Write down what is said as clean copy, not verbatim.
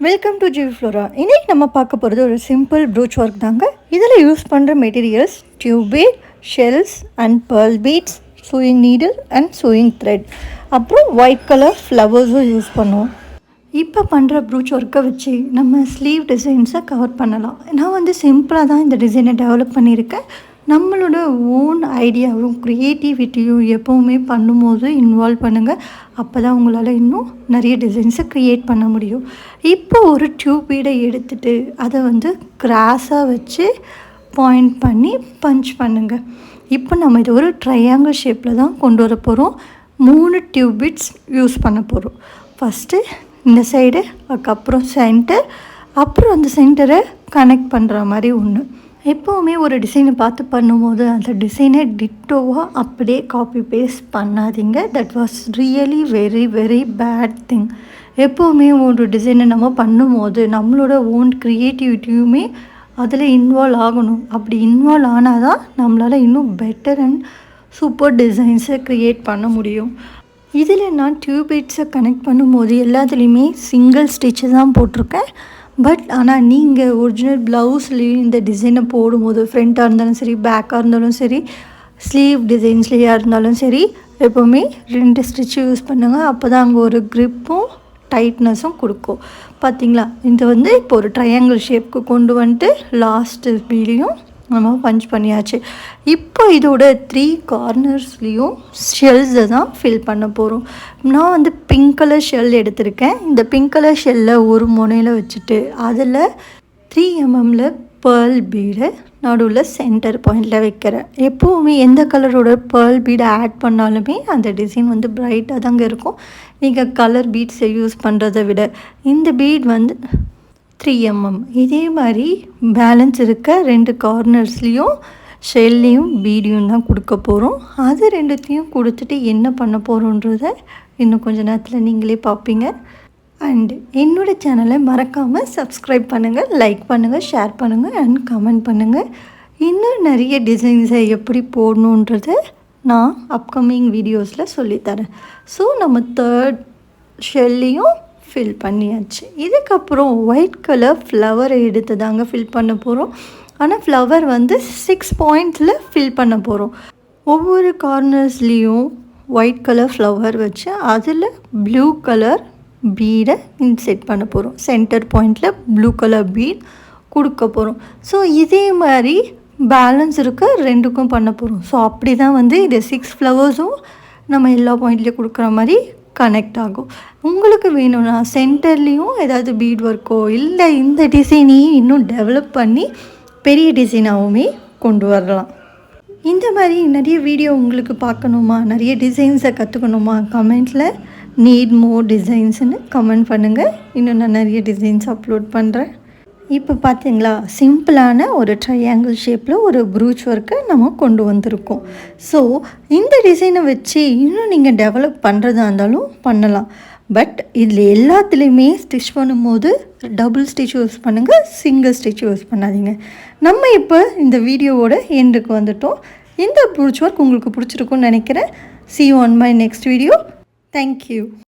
Welcome to GV Flora. இன்றைக்கி நம்ம பார்க்க போகிறது ஒரு சிம்பிள் ப்ரூச் ஒர்க் தாங்க. இதில் யூஸ் பண்ணுற materials tube bead, shells and pearl beads, sewing needle and sewing thread, அப்புறம் ஒயிட் கலர் ஃப்ளவர்ஸும் யூஸ் பண்ணுவோம். இப்போ பண்ணுற ப்ரூச் ஒர்க்கை வச்சு நம்ம ஸ்லீவ் டிசைன்ஸை கவர் பண்ணலாம். நான் சிம்பிளாக தான் இந்த டிசைனை டெவலப் பண்ணியிருக்கேன். நம்மளோட ஓன் ஐடியாவும் க்ரியேட்டிவிட்டியும் எப்போவுமே பண்ணும்போது இன்வால்வ் பண்ணுங்கள். அப்போ தான் உங்களால் இன்னும் நிறைய டிசைன்ஸை க்ரியேட் பண்ண முடியும். இப்போ ஒரு டியூப் பீடை எடுத்துகிட்டு அதை கிராஸாக வச்சு பாயிண்ட் பண்ணி பஞ்ச் பண்ணுங்கள். இப்போ நம்ம இது ஒரு ட்ரையாங்கிள் ஷேப்பில் தான் கொண்டு வர போகிறோம். 3 டியூப் பீட்ஸ் யூஸ் பண்ண போகிறோம். ஃபஸ்ட்டு இந்த சைடு, அதுக்கப்புறம் சென்டர், அப்புறம் அந்த சென்டரை கனெக்ட் பண்ணுற மாதிரி ஒன்று. எப்போவுமே ஒரு டிசைனை பார்த்து பண்ணும்போது அந்த டிசைனை டிட்டோவாக அப்படியே காப்பி பேஸ்ட் பண்ணாதீங்க. That was really very very bad thing. எப்போவுமே ஒரு டிசைனை நம்ம பண்ணும்போது நம்மளோட ஓன் க்ரியேட்டிவிட்டியுமே அதில் இன்வால்வ் ஆகணும். அப்படி இன்வால்வ் ஆனால் தான் நம்மளால் இன்னும் பெட்டர் அண்ட் சூப்பர் டிசைன்ஸை க்ரியேட் பண்ண முடியும். இதில் நான் டியூப் பீட்ஸை கனெக்ட் பண்ணும்போது எல்லாத்துலேயுமே சிங்கிள் ஸ்டிச்சு தான் போட்டிருக்கேன். ஆனால் நீங்கள் ஒரிஜினல் ப்ளவுஸ்லேயும் இந்த டிசைனை போடும்போது, ஃப்ரண்ட்டாக இருந்தாலும் சரி, பேக்காக இருந்தாலும் சரி, ஸ்லீவ் டிசைன்ஸ்லேயாக இருந்தாலும் சரி, எப்போவுமே 2 ஸ்டிச்சு யூஸ் பண்ணுங்கள். அப்போ தான் அங்கே ஒரு க்ரிப்பும் டைட்னஸும் கொடுக்கும். பார்த்திங்களா, இது இப்போ ஒரு ட்ரையாங்கிள் ஷேப்புக்கு கொண்டு வந்துட்டு லாஸ்ட்டு பீடையும் நம்ம பஞ்ச் பண்ணியாச்சு. இப்போ இதோட 3 கார்னர்ஸ்லேயும் ஷெல்ஸை தான் ஃபில் பண்ண போகிறோம். நான் பிங்க் கலர் ஷெல் எடுத்திருக்கேன். இந்த பிங்க் கலர் ஷெல்லை ஒரு முனையில் வச்சுட்டு அதில் 3 mm பேர்ல் பீடை நடுவில் சென்டர் பாயிண்டில் வைக்கிறேன். எப்போவுமே எந்த கலரோட பேர்ல் பீடை ஆட் பண்ணாலுமே அந்த டிசைன் ப்ரைட்டாக தாங்க இருக்கும். நீங்கள் கலர் பீட்ஸை யூஸ் பண்ணுறதை விட இந்த பீட் 3 mm. இதே மாதிரி பேலன்ஸ் இருக்க 2 கார்னர்ஸ்லேயும் ஷெல்லையும் பீடியும் தான் கொடுக்க போகிறோம். அது 2த்தையும் கொடுத்துட்டு என்ன பண்ண போகிறோன்றத இன்னும் கொஞ்சம் நேரத்தில் நீங்களே பார்ப்பீங்க. அண்ட் என்னோடய சேனலை மறக்காமல் சப்ஸ்கிரைப் பண்ணுங்கள், லைக் பண்ணுங்கள், ஷேர் பண்ணுங்கள் அண்ட் கமெண்ட் பண்ணுங்கள். இன்னும் நிறைய டிசைன்ஸை எப்படி போடணுன்றதை நான் அப்கமிங் வீடியோஸில் சொல்லித்தரேன். ஸோ நம்ம 3rd ஷெல்லையும் ஃபில் பண்ணியாச்சு. இதுக்கப்புறம் ஒயிட் கலர் ஃப்ளவரை எடுத்து தாங்க ஃபில் பண்ண போகிறோம். ஆனால் ஃப்ளவர் 6 பாயிண்ட்ஸில் ஃபில் பண்ண போகிறோம். ஒவ்வொரு கார்னர்ஸ்லேயும் ஒயிட் கலர் ஃப்ளவர் வச்சு அதில் ப்ளூ கலர் பீடை இன்செட் பண்ண போகிறோம். சென்டர் பாயிண்டில் ப்ளூ கலர் பீட் கொடுக்க போகிறோம். ஸோ இதே மாதிரி பேலன்ஸ் இருக்க 2க்கும் பண்ண போகிறோம். ஸோ அப்படி தான் இது 6 ஃப்ளவர்ஸும் நம்ம எல்லா பாயிண்ட்லேயும் கொடுக்குற மாதிரி கனெக்ட் ஆகும். உங்களுக்கு வேணும்னா சென்டர்லேயும் ஏதாவது பீட் ஒர்க்கோ இல்லை இந்த டிசைனையும் இன்னும் டெவலப் பண்ணி பெரிய டிசைனாகவுமே கொண்டு வரலாம். இந்த மாதிரி நிறைய வீடியோ உங்களுக்கு பார்க்கணுமா, நிறைய டிசைன்ஸை கற்றுக்கணுமா, கமெண்ட்ஸில் நீட் மோர் டிசைன்ஸ்னு கமெண்ட் பண்ணுங்கள். இன்னும் நான் நிறைய டிசைன்ஸ் அப்லோட் பண்ணுறேன். இப்போ பார்த்தீங்களா, சிம்பிளான ஒரு ட்ரையாங்கிள் ஷேப்பில் ஒரு ப்ரூச் ஒர்க்கை நம்ம கொண்டு வந்திருக்கோம். ஸோ இந்த டிசைனை வச்சு இன்னும் நீங்கள் டெவலப் பண்ணுறதா இருந்தாலும் பண்ணலாம். பட் இதில் எல்லாத்துலேயுமே ஸ்டிச் பண்ணும்போது டபுள் ஸ்டிச் யூஸ் பண்ணுங்கள், சிங்கிள் ஸ்டிச் யூஸ் பண்ணாதீங்க. நம்ம இப்போ இந்த வீடியோவோட எண்டுக்கு வந்துட்டோம். இந்த ப்ரூச் ஒர்க் உங்களுக்கு பிடிச்சிருக்குன்னு நினைக்கிறேன். See you on my next video. Thank you.